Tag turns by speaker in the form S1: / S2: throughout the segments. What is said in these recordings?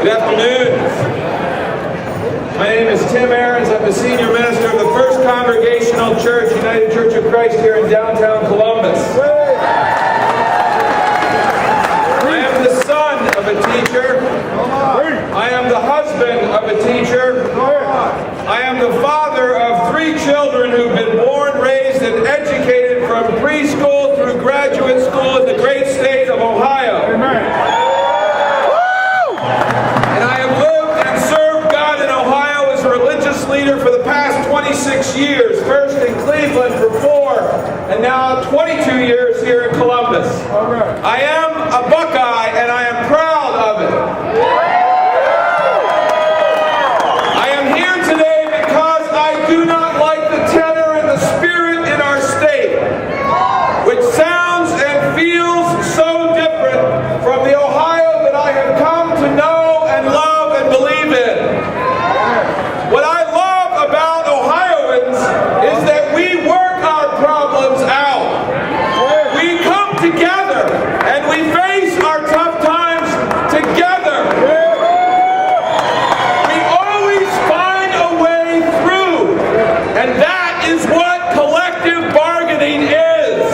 S1: Good afternoon. My name is Tim Ahrens. I'm the senior minister of the First Congregational Church, United Church of Christ here in downtown Columbus. I am the son of a teacher. I am the husband of a teacher. I am the father of 3 children who've been born, raised, and educated from preschool through graduate school in the great state of Ohio. And I have lived and served God in Ohio as a religious leader for the past 26 years, first in Cleveland for 4, and now 22 years here in Columbus. I am a Buckeye, and I am proud of it. I am here today because I do not like the tenor and the spirit in our state, which sounds and feels so different from the Ohio that I have come to know and love and believe in. What I love about Ohioans is that we work our problems out. We come together and we face our tough times together. We always find a way through, and that is what collective bargaining is.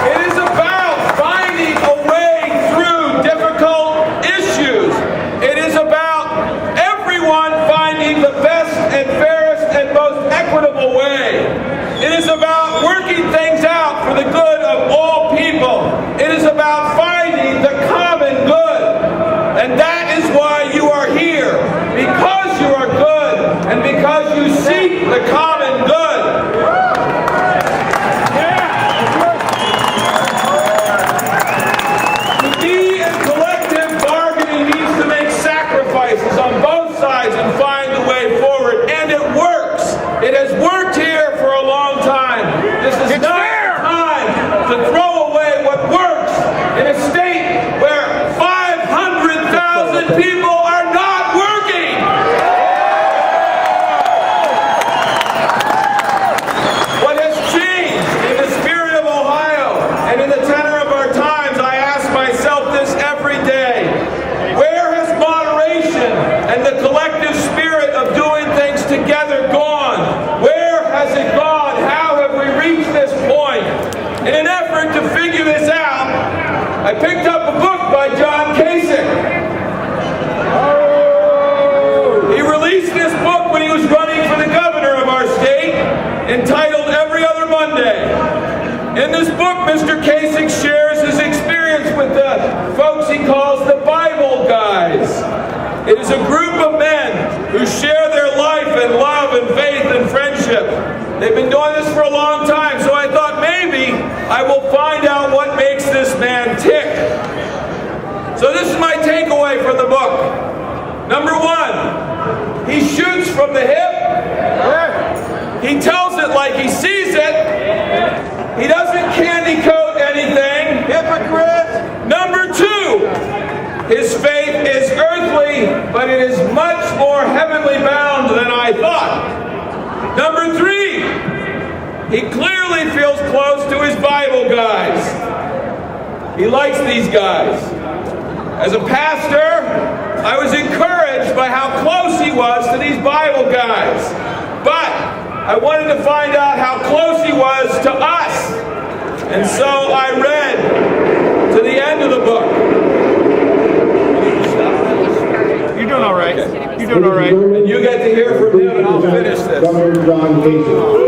S1: It is about finding a way through difficult issues. It is about everyone finding the best and fairest and most equitable way. It is about working things out for the good of all people. It is about finding the common good. And that is why you are here. Because you are good and because you seek the common good. To be in collective bargaining means to make sacrifices on both sides and find a way forward. And it works. It has worked here for a long time. This is not time to throw away what works in a state where 500,000 people are not working. What has changed in the spirit of Ohio and in the tenor of our times, I ask myself this every day. Where has moderation and the collective spirit of doing things together gone? Where has it gone? How have we reached this point? In an effort to figure this out, I picked up a book by John Kasich. He released this book when he was running for the governor of our state, entitled Every Other Monday. In this book, Mr. Kasich shares his experience with the folks he calls the Bible guys. It is a group of men who share their life and love and faith and friendship. They've been doing this for a long time, so I thought maybe I will find out what makes this man tick. So this is my takeaway from the book. Number 1, he shoots from the hip. He tells it like he sees it. He doesn't candy coat anything. Hypocrite. Number 2, his faith is earthly, but it is much more heavenly bound than I thought. Number 3, he clearly feels close to his Bible guys. He likes these guys. As a pastor, I was encouraged by how close he was to these Bible guys. But I wanted to find out how close he was to us. And so I read to the end of the book.
S2: You're doing all right.
S1: Okay.
S2: You're doing all right.
S1: And you get to hear from him, and I'll finish this.
S3: Governor John Kasich.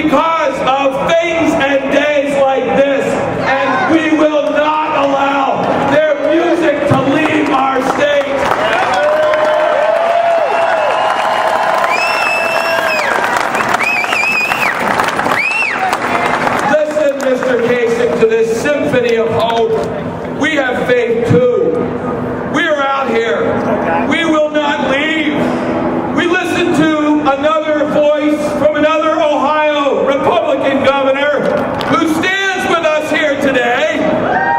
S1: because of things and days like this, and we will not allow their music to leave our state. Listen, Mr. Kasich, to this symphony of hope. We have faith too. We are out here. We will not leave. We listen to another voice from another Ohio Republican governor who stands with us here today,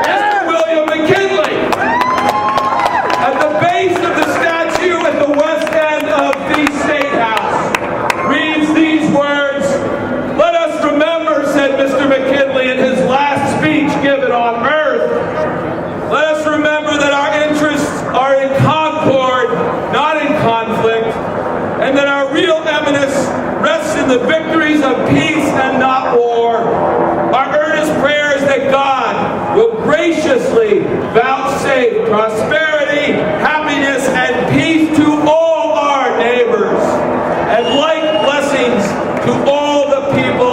S1: Mr. William McKinley. At the base of the statue at the west end of the State House reads these words, "Let us remember," said Mr. McKinley in his last speech given on earth, "let us remember that our interests are in concord, not in conflict, and that our real eminence rests in the victories of peace and not war. Our earnest prayer is that God will graciously vouchsafe prosperity, happiness, and peace to all our neighbors, and like blessings to all the people